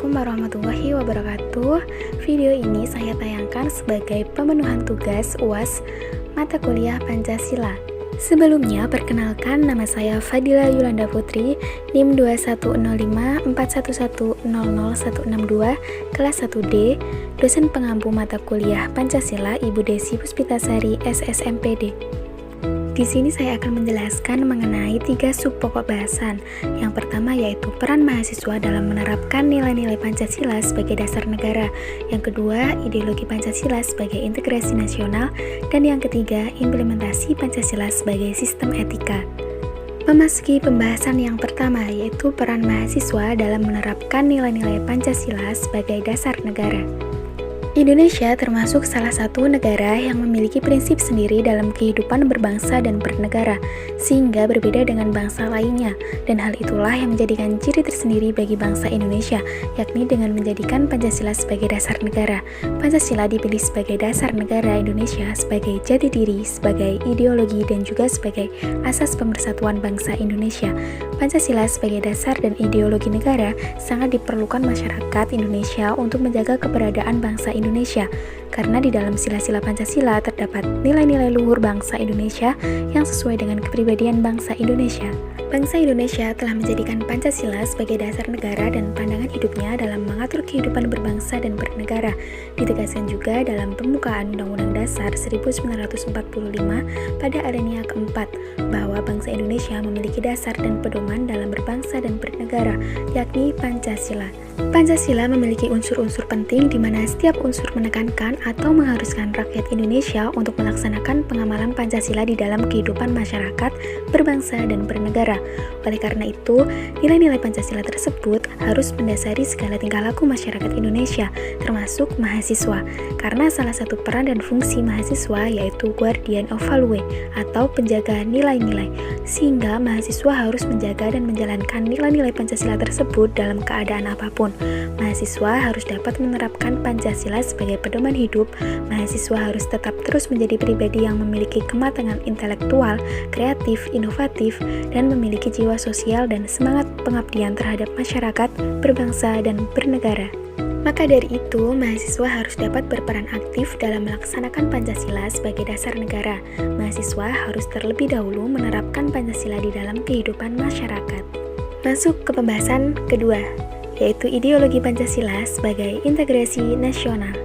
Assalamualaikum warahmatullahi wabarakatuh. Video ini saya tayangkan sebagai pemenuhan tugas UAS mata kuliah Pancasila. Sebelumnya, perkenalkan nama saya Fadila Yulanda Putri, NIM 210541100162, kelas 1D, dosen pengampu mata kuliah Pancasila Ibu Desi Puspitasari, SSMPD. Di sini saya akan menjelaskan mengenai 3 sub pokok bahasan. Yang pertama yaitu peran mahasiswa dalam menerapkan nilai-nilai Pancasila sebagai dasar negara. Yang kedua, ideologi Pancasila sebagai integrasi nasional. Dan yang ketiga, implementasi Pancasila sebagai sistem etika. Memasuki pembahasan yang pertama yaitu peran mahasiswa dalam menerapkan nilai-nilai Pancasila sebagai dasar negara. Indonesia termasuk salah satu negara yang memiliki prinsip sendiri dalam kehidupan berbangsa dan bernegara, sehingga berbeda dengan bangsa lainnya, dan hal itulah yang menjadikan ciri tersendiri bagi bangsa Indonesia, yakni dengan menjadikan Pancasila sebagai dasar negara. Pancasila dipilih sebagai dasar negara Indonesia sebagai jati diri, sebagai ideologi, dan juga sebagai asas pemersatuan bangsa Indonesia. Pancasila sebagai dasar dan ideologi negara sangat diperlukan masyarakat Indonesia untuk menjaga keberadaan bangsa Indonesia, karena di dalam sila-sila Pancasila terdapat nilai-nilai luhur bangsa Indonesia yang sesuai dengan kepribadian bangsa Indonesia. Bangsa Indonesia telah menjadikan Pancasila sebagai dasar negara dan pandangan hidupnya dalam mengatur kehidupan berbangsa dan bernegara. Ditegaskan juga dalam pembukaan Undang-Undang Dasar 1945 pada alinea keempat bahwa bangsa Indonesia memiliki dasar dan pedoman dalam berbangsa dan bernegara, yakni Pancasila. Pancasila memiliki unsur-unsur penting di mana setiap unsur menekankan atau mengharuskan rakyat Indonesia untuk melaksanakan pengamalan Pancasila di dalam kehidupan masyarakat, berbangsa, dan bernegara. Oleh karena itu, nilai-nilai Pancasila tersebut harus mendasari segala tingkah laku masyarakat Indonesia, termasuk mahasiswa, karena salah satu peran dan fungsi mahasiswa yaitu guardian of value atau penjaga nilai-nilai, sehingga mahasiswa harus menjaga dan menjalankan nilai-nilai Pancasila tersebut dalam keadaan apapun. Mahasiswa harus dapat menerapkan Pancasila sebagai pedoman hidup. Mahasiswa harus tetap terus menjadi pribadi yang memiliki kematangan intelektual, kreatif, inovatif, dan memiliki jiwa sosial dan semangat pengabdian terhadap masyarakat, berbangsa, dan bernegara. Maka dari itu, mahasiswa harus dapat berperan aktif dalam melaksanakan Pancasila sebagai dasar negara. Mahasiswa harus terlebih dahulu menerapkan Pancasila di dalam kehidupan masyarakat. Masuk ke pembahasan kedua, yaitu ideologi Pancasila sebagai integrasi nasional.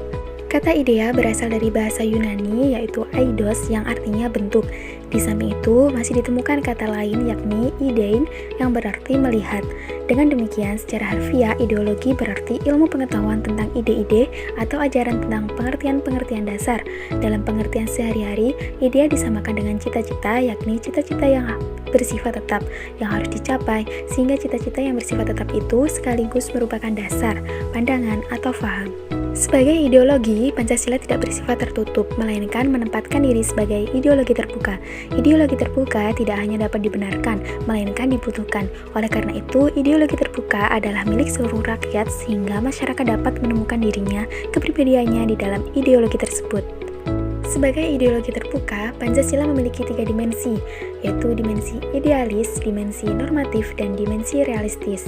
Kata idea berasal dari bahasa Yunani yaitu eidos yang artinya bentuk. Di samping itu masih ditemukan kata lain yakni idein yang berarti melihat. Dengan demikian secara harfiah ideologi berarti ilmu pengetahuan tentang ide-ide atau ajaran tentang pengertian-pengertian dasar. Dalam pengertian sehari-hari, idea disamakan dengan cita-cita yakni cita-cita yang bersifat tetap yang harus dicapai, sehingga cita-cita yang bersifat tetap itu sekaligus merupakan dasar, pandangan, atau faham. Sebagai ideologi, Pancasila tidak bersifat tertutup, melainkan menempatkan diri sebagai ideologi terbuka. Ideologi terbuka tidak hanya dapat dibenarkan, melainkan dibutuhkan. Oleh karena itu, ideologi terbuka adalah milik seluruh rakyat sehingga masyarakat dapat menemukan dirinya, kepribadiannya di dalam ideologi tersebut. Sebagai ideologi terbuka, Pancasila memiliki 3 dimensi, yaitu dimensi idealis, dimensi normatif, dan dimensi realistis.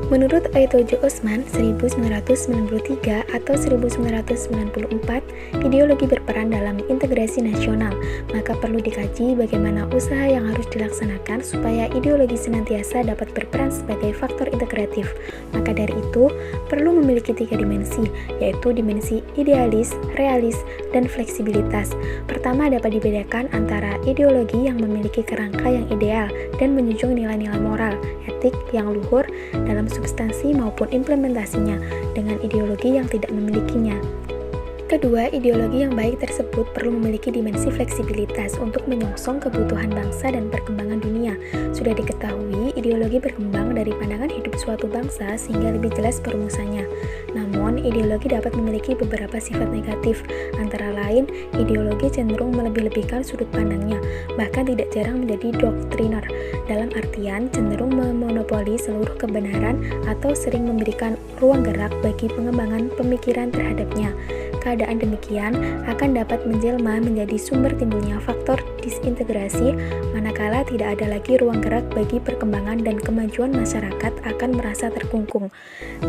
Menurut Aitojo Osman 1993 atau 1994, ideologi berperan dalam integrasi nasional, maka perlu dikaji bagaimana usaha yang harus dilaksanakan supaya ideologi senantiasa dapat berperan sebagai faktor integratif. Maka dari itu, perlu memiliki 3 dimensi, yaitu dimensi idealis, realis, dan fleksibilitas. Pertama, dapat dibedakan antara ideologi yang memiliki kerangka yang ideal dan menjunjung nilai-nilai moral, etik yang luhur dalam substansi maupun implementasinya, dengan ideologi yang tidak memilikinya. Kedua, ideologi yang baik tersebut perlu memiliki dimensi fleksibilitas untuk menyongsong kebutuhan bangsa dan perkembangan dunia. Sudah diketahui, ideologi berkembang dari pandangan hidup suatu bangsa sehingga lebih jelas perumusannya. Namun, ideologi dapat memiliki beberapa sifat negatif. Antara lain, ideologi cenderung melebih-lebihkan sudut pandangnya, bahkan tidak jarang menjadi doktriner, dalam artian cenderung memonopoli seluruh kebenaran atau sering memberikan ruang gerak bagi pengembangan pemikiran terhadapnya. Keadaan demikian akan dapat menjelma menjadi sumber timbulnya faktor disintegrasi, manakala tidak ada lagi ruang gerak bagi perkembangan dan kemajuan masyarakat akan merasa terkungkung.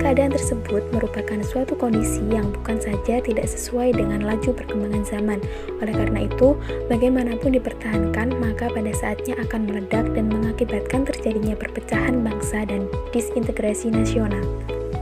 Keadaan tersebut merupakan suatu kondisi yang bukan saja tidak sesuai dengan laju perkembangan zaman. Oleh karena itu, bagaimanapun dipertahankan, maka pada saatnya akan meledak dan mengakibatkan terjadinya perpecahan bangsa dan disintegrasi nasional.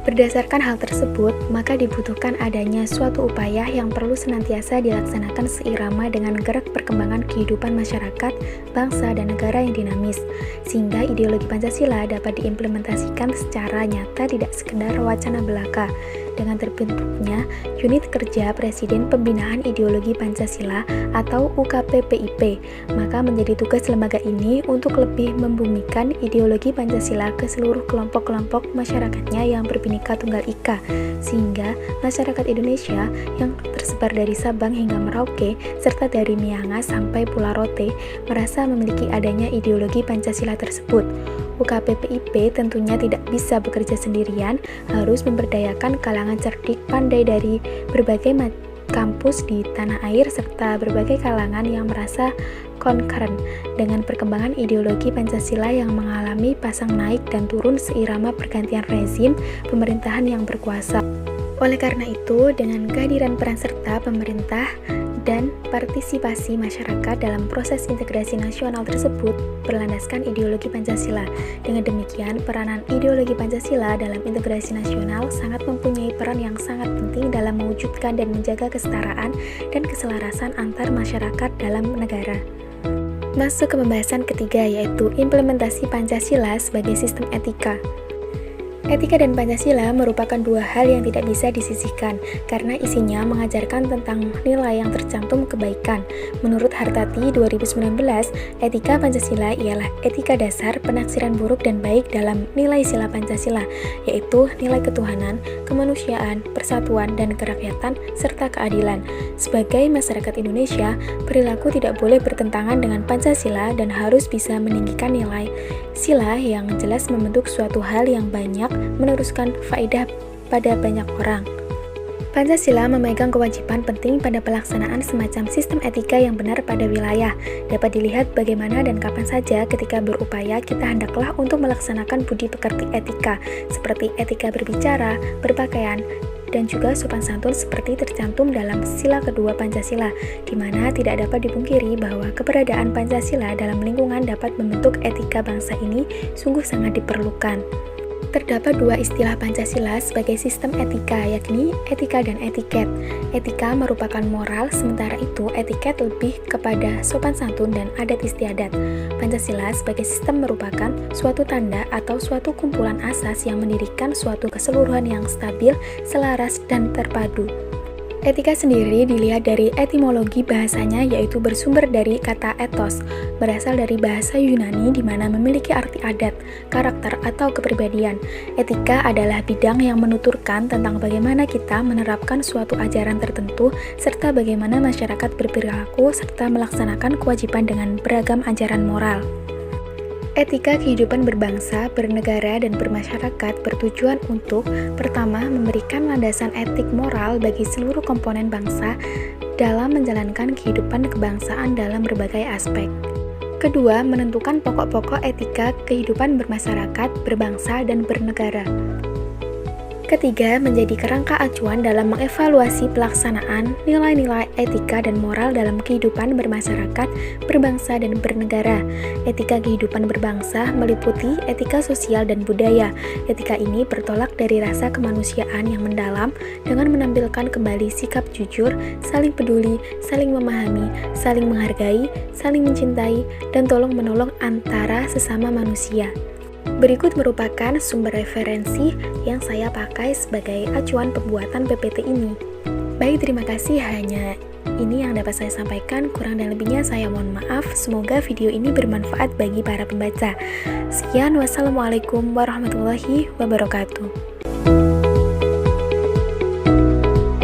Berdasarkan hal tersebut, maka dibutuhkan adanya suatu upaya yang perlu senantiasa dilaksanakan seirama dengan gerak perkembangan kehidupan masyarakat, bangsa, dan negara yang dinamis, sehingga ideologi Pancasila dapat diimplementasikan secara nyata tidak sekedar wacana belaka. Dengan terbentuknya Unit Kerja Presiden Pembinaan Ideologi Pancasila atau UKPPIP, maka menjadi tugas lembaga ini untuk lebih membumikan ideologi Pancasila ke seluruh kelompok-kelompok masyarakatnya yang berbhinneka tunggal ika, sehingga masyarakat Indonesia yang tersebar dari Sabang hingga Merauke, serta dari Miangas sampai Pulau Rote, merasa memiliki adanya ideologi Pancasila tersebut. UKPPIP tentunya tidak bisa bekerja sendirian, harus memberdayakan kalangan cerdik pandai dari berbagai kampus di tanah air serta berbagai kalangan yang merasa concern dengan perkembangan ideologi Pancasila yang mengalami pasang naik dan turun seirama pergantian rezim pemerintahan yang berkuasa. Oleh karena itu, dengan kehadiran peran serta pemerintah dan partisipasi masyarakat dalam proses integrasi nasional tersebut berlandaskan ideologi Pancasila. Dengan demikian, peranan ideologi Pancasila dalam integrasi nasional sangat mempunyai peran yang sangat penting dalam mewujudkan dan menjaga kesetaraan dan keselarasan antar masyarakat dalam negara. Masuk ke pembahasan ketiga, yaitu implementasi Pancasila sebagai sistem etika. Etika dan Pancasila merupakan dua hal yang tidak bisa disisihkan, karena isinya mengajarkan tentang nilai yang tercantum kebaikan. Menurut Hartati 2019, etika Pancasila ialah etika dasar penaksiran buruk dan baik dalam nilai sila Pancasila, yaitu nilai ketuhanan, kemanusiaan, persatuan, dan kerakyatan, serta keadilan. Sebagai masyarakat Indonesia, perilaku tidak boleh bertentangan dengan Pancasila dan harus bisa meninggikan nilai sila yang jelas membentuk suatu hal yang banyak meneruskan faedah pada banyak orang. Pancasila memegang kewajiban penting pada pelaksanaan semacam sistem etika yang benar pada wilayah. Dapat dilihat bagaimana dan kapan saja ketika berupaya kita hendaklah untuk melaksanakan budi pekerti etika, seperti etika berbicara, berpakaian, dan juga sopan santun seperti tercantum dalam sila kedua Pancasila, di mana tidak dapat dipungkiri bahwa keberadaan Pancasila dalam lingkungan dapat membentuk etika bangsa ini sungguh sangat diperlukan. Terdapat dua istilah Pancasila sebagai sistem etika, yakni etika dan etiket. Etika merupakan moral, sementara itu etiket lebih kepada sopan santun dan adat istiadat. Pancasila sebagai sistem merupakan suatu tanda atau suatu kumpulan asas yang mendirikan suatu keseluruhan yang stabil, selaras, dan terpadu. Etika sendiri dilihat dari etimologi bahasanya, yaitu bersumber dari kata ethos, berasal dari bahasa Yunani di mana memiliki arti adat, karakter, atau kepribadian. Etika adalah bidang yang menuturkan tentang bagaimana kita menerapkan suatu ajaran tertentu, serta bagaimana masyarakat berperilaku serta melaksanakan kewajiban dengan beragam ajaran moral. Etika kehidupan berbangsa, bernegara, dan bermasyarakat bertujuan untuk pertama, memberikan landasan etik moral bagi seluruh komponen bangsa dalam menjalankan kehidupan kebangsaan dalam berbagai aspek. Kedua, menentukan pokok-pokok etika kehidupan bermasyarakat, berbangsa, dan bernegara. Ketiga, menjadi kerangka acuan dalam mengevaluasi pelaksanaan nilai-nilai etika dan moral dalam kehidupan bermasyarakat, berbangsa, dan bernegara. Etika kehidupan berbangsa meliputi etika sosial dan budaya. Etika ini bertolak dari rasa kemanusiaan yang mendalam dengan menampilkan kembali sikap jujur, saling peduli, saling memahami, saling menghargai, saling mencintai, dan tolong-menolong antara sesama manusia. Berikut merupakan sumber referensi yang saya pakai sebagai acuan pembuatan PPT ini. Baik, terima kasih. Hanya ini yang dapat saya sampaikan. Kurang dan lebihnya saya mohon maaf. Semoga video ini bermanfaat bagi para pembaca. Sekian, wassalamualaikum warahmatullahi wabarakatuh.